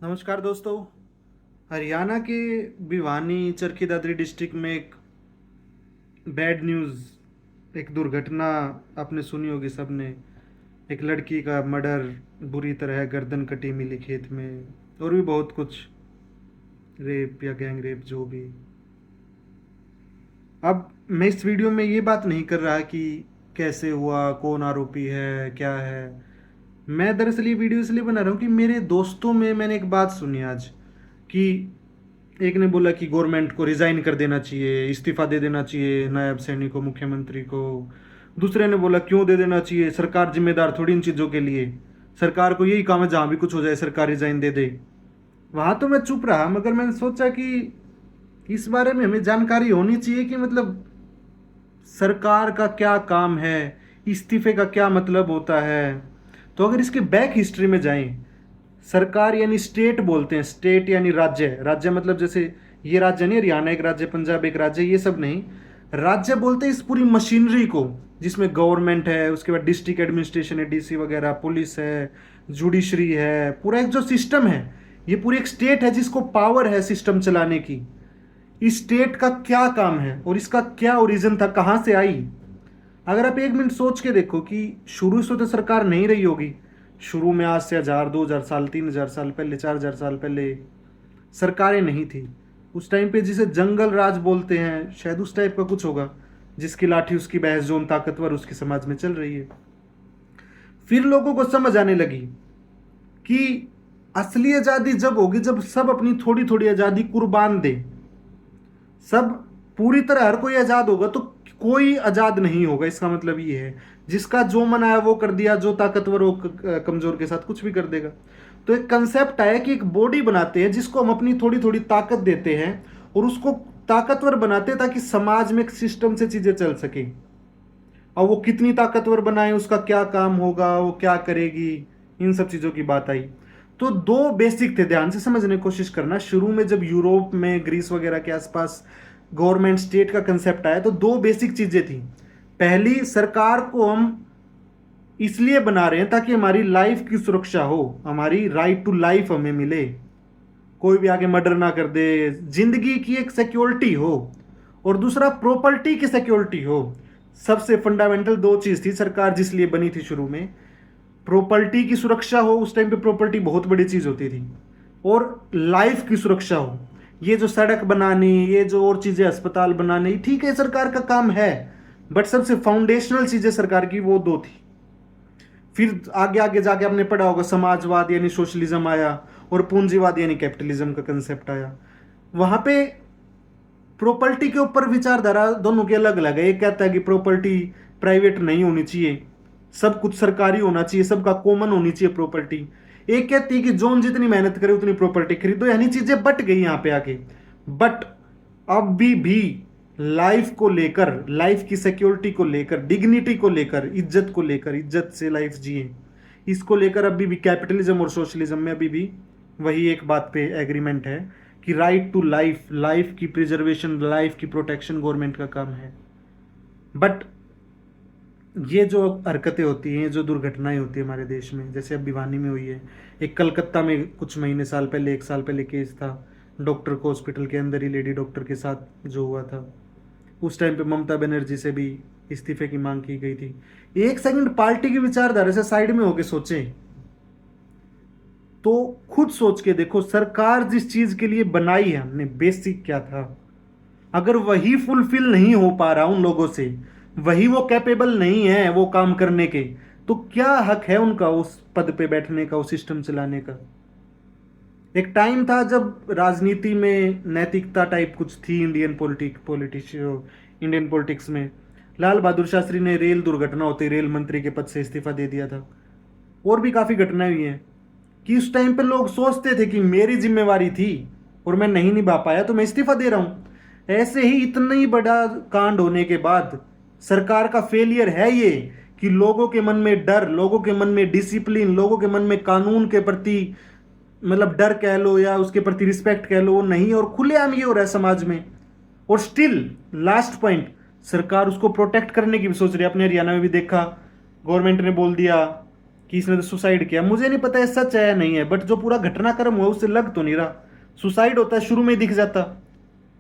नमस्कार दोस्तों। हरियाणा के भिवानी चरखी दादरी डिस्ट्रिक्ट में एक बैड न्यूज़, एक दुर्घटना आपने सुनी होगी सबने। एक लड़की का मर्डर, बुरी तरह गर्दन कटी मिली खेत में, और भी बहुत कुछ, रेप या गैंग रेप जो भी। अब मैं इस वीडियो में ये बात नहीं कर रहा कि कैसे हुआ, कौन आरोपी है, क्या है। मैं दरअसल ये वीडियो इसलिए बना रहा हूँ कि मेरे दोस्तों में मैंने एक बात सुनी आज कि एक ने बोला कि गवर्नमेंट को रिजाइन कर देना चाहिए, इस्तीफा दे देना चाहिए नायब सैनिक को, मुख्यमंत्री को। दूसरे ने बोला क्यों दे देना चाहिए, सरकार जिम्मेदार थोड़ी इन चीज़ों के लिए, सरकार को यही काम है जहाँ भी कुछ हो जाए सरकार रिजाइन दे दे। वहाँ तो मैं चुप रहा, मगर मैंने सोचा कि इस बारे में हमें जानकारी होनी चाहिए कि मतलब सरकार का क्या काम है, इस्तीफे का क्या मतलब होता है। तो अगर इसके बैक हिस्ट्री में जाएं, सरकार यानी स्टेट बोलते हैं, स्टेट यानी राज्य। राज्य मतलब जैसे ये राज्य नहीं, हरियाणा एक राज्य, पंजाब एक राज्य, ये सब नहीं। राज्य बोलते हैं इस पूरी मशीनरी को जिसमें गवर्नमेंट है, उसके बाद डिस्ट्रिक्ट एडमिनिस्ट्रेशन है, डीसी वगैरह, पुलिस है, जुडिशरी है, पूरा एक जो सिस्टम है, ये पूरी एक स्टेट है जिसको पावर है सिस्टम चलाने की। इस स्टेट का क्या काम है और इसका क्या ओरिजिन था, कहाँ से आई। अगर आप एक मिनट सोच के देखो कि शुरू से तो सरकार नहीं रही होगी। शुरू में आज से 1000 2000 साल, 3000 साल पहले, 4000 साल पहले सरकारें नहीं थी। उस टाइम पे जिसे जंगल राज बोलते हैं, शायद उस टाइप का कुछ होगा। जिसकी लाठी उसकी बहस, जोन ताकतवर उसकी समाज में चल रही है। फिर लोगों को समझ आने लगी कि असली आज़ादी जब होगी जब सब अपनी थोड़ी थोड़ी आज़ादी कुर्बान दे। सब पूरी तरह हर कोई आज़ाद होगा तो कोई आज़ाद नहीं होगा। इसका मतलब ये है जिसका जो मन आया वो कर दिया, जो ताकतवर हो कमज़ोर के साथ कुछ भी कर देगा। तो एक कंसेप्ट आया कि एक बॉडी बनाते हैं जिसको हम अपनी थोड़ी थोड़ी ताकत देते हैं और उसको ताकतवर बनाते हैं ताकि समाज में एक सिस्टम से चीज़ें चल सके। और वो कितनी ताकतवर बनाए, उसका क्या काम होगा, वो क्या करेगी, इन सब चीज़ों की बात आई। तो दो बेसिक थे, ध्यान से समझने की कोशिश करना। शुरू में जब यूरोप में, ग्रीस वगैरह के आसपास गवर्नमेंट स्टेट का कंसेप्ट आया तो दो बेसिक चीज़ें थी। पहली, सरकार को हम इसलिए बना रहे हैं ताकि हमारी लाइफ की सुरक्षा हो, हमारी राइट टू लाइफ हमें मिले, कोई भी आगे मर्डर ना कर दे, जिंदगी की एक सिक्योरिटी हो। और दूसरा, प्रॉपर्टी की सिक्योरिटी हो। सबसे फंडामेंटल दो चीज थी सरकार जिस लिए बनी थी शुरू में। प्रॉपर्टी की सुरक्षा हो, उस टाइम पे प्रॉपर्टी बहुत बड़ी चीज होती थी, और लाइफ की सुरक्षा हो। ये जो सड़क बनानी, ये जो और चीजें, अस्पताल बनाने, ठीक है सरकार का काम है, बट सबसे फाउंडेशनल चीजें सरकार की वो दो थी। फिर आगे आगे जाके आपने पढ़ा होगा, समाजवाद यानी सोशलिज्म आया और पूंजीवाद यानी कैपिटलिज्म का कंसेप्ट आया। वहां पे प्रॉपर्टी के ऊपर विचारधारा दोनों की अलग अलग है। एक कहता है कि प्रॉपर्टी प्राइवेट नहीं होनी चाहिए, सब कुछ सरकारी होना चाहिए, सबका कॉमन होनी चाहिए प्रॉपर्टी। एक कहती है कि जोन जितनी मेहनत करे उतनी प्रॉपर्टी खरीदो, यानी चीजें बट गई यहाँ पे आके। बट अब भी लाइफ को लेकर, लाइफ की सिक्योरिटी को लेकर, डिग्निटी को लेकर, इज्जत को लेकर, इज्जत से लाइफ जिए, इसको लेकर अभी भी कैपिटलिज्म और सोशलिज्म में अभी भी वही एक बात पे एग्रीमेंट है कि राइट टू लाइफ, लाइफ की प्रिजर्वेशन, लाइफ की प्रोटेक्शन गवर्नमेंट का काम है। बट ये जो हरकतें होती हैं, जो दुर्घटनाएं होती है हमारे देश में, जैसे अब भिवानी में हुई है, एक कलकत्ता में कुछ महीने साल पहले, 1 साल पहले केस था, डॉक्टर को हॉस्पिटल के अंदर ही लेडी डॉक्टर के साथ जो हुआ था। उस टाइम पे ममता बनर्जी से भी इस्तीफे की मांग की गई थी। एक सेकंड पार्टी की विचारधारा से साइड में होके सोचें तो खुद सोच के देखो, सरकार जिस चीज के लिए बनाई है हमने, बेसिक क्या था, अगर वही फुलफिल नहीं हो पा रहा उन लोगों से, वही वो कैपेबल नहीं है वो काम करने के, तो क्या हक है उनका उस पद पे बैठने का, उस सिस्टम चलाने का। एक टाइम था जब राजनीति में नैतिकता टाइप कुछ थी, इंडियन पॉलिटिक्स में। लाल बहादुर शास्त्री ने रेल दुर्घटना होते रेल मंत्री के पद से इस्तीफा दे दिया था। और भी काफी घटनाएं हुई हैं कि उस टाइम पे लोग सोचते थे कि मेरी जिम्मेवारी थी और मैं नहीं निभा पाया तो मैं इस्तीफा दे रहा हूं। ऐसे ही इतना ही बड़ा कांड होने के बाद सरकार का फेलियर है ये कि लोगों के मन में डर, लोगों के मन में डिसिप्लिन, लोगों के मन में कानून के प्रति मतलब डर कह लो या उसके प्रति रिस्पेक्ट कह लो, वो नहीं। और खुलेआम ये हो रहा है समाज में। और स्टिल लास्ट पॉइंट, सरकार उसको प्रोटेक्ट करने की भी सोच रही है। अपने हरियाणा में भी देखा, गवर्नमेंट ने बोल दिया कि इसने तो सुसाइड किया। मुझे नहीं पता है सच है या नहीं है, बट जो पूरा घटनाक्रम हुआ उससे लग तो नहीं रहा। सुसाइड होता है शुरू में ही दिख जाता,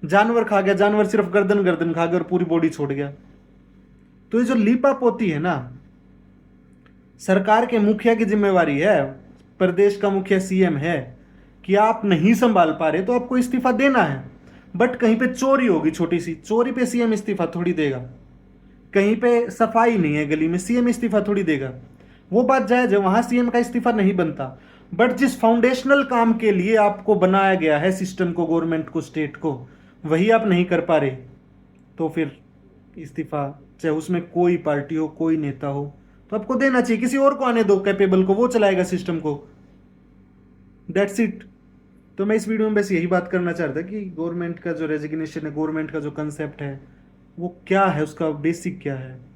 जानवर खा गया, जानवर सिर्फ गर्दन गर्दन खा गया और पूरी बॉडी छोड़ गया। तो ये जो लीप अप होती है ना, सरकार के मुखिया की जिम्मेवारी है, प्रदेश का मुखिया सीएम है, कि आप नहीं संभाल पा रहे तो आपको इस्तीफा देना है। बट कहीं पे चोरी होगी, छोटी सी चोरी पे सीएम इस्तीफा थोड़ी देगा। कहीं पे सफाई नहीं है गली में, सीएम इस्तीफा थोड़ी देगा। वो बात जायज है, वहां सीएम का इस्तीफा नहीं बनता। बट जिस फाउंडेशनल काम के लिए आपको बनाया गया है, सिस्टम को, गवर्नमेंट को, स्टेट को, वही आप नहीं कर पा रहे, तो फिर इस्तीफा, चाहे उसमें कोई पार्टी हो, कोई नेता हो, तो आपको देना चाहिए। किसी और को आने दो कैपेबल को, वो चलाएगा सिस्टम को। That's it. तो मैं इस वीडियो में बस यही बात करना चाहता था कि गवर्नमेंट का जो रेजिग्नेशन है, गवर्नमेंट का जो कंसेप्ट है, वो क्या है, उसका बेसिक क्या है।